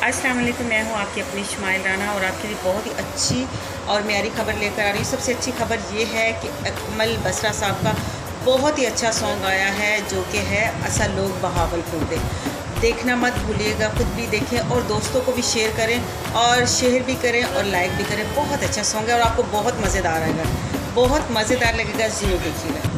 अस्सलाम वालेकुम, मैं हूँ आपकी अपनी इस्माइल राना और आपके लिए बहुत ही अच्छी और म्यारी खबर लेकर आ रही हूँ। सबसे अच्छी खबर ये है कि अकमल बसरा साहब का बहुत ही अच्छा सॉन्ग आया है जो कि है असल लोग बहावलपुर दे। देखना मत भूलिएगा, खुद भी देखें और दोस्तों को भी शेयर करें और शेयर भी करें और लाइक भी करें। बहुत अच्छा सॉन्ग है और आपको बहुत मज़ेदार आएगा, बहुत मज़ेदार लगेगा, ज़रूर देखिएगा।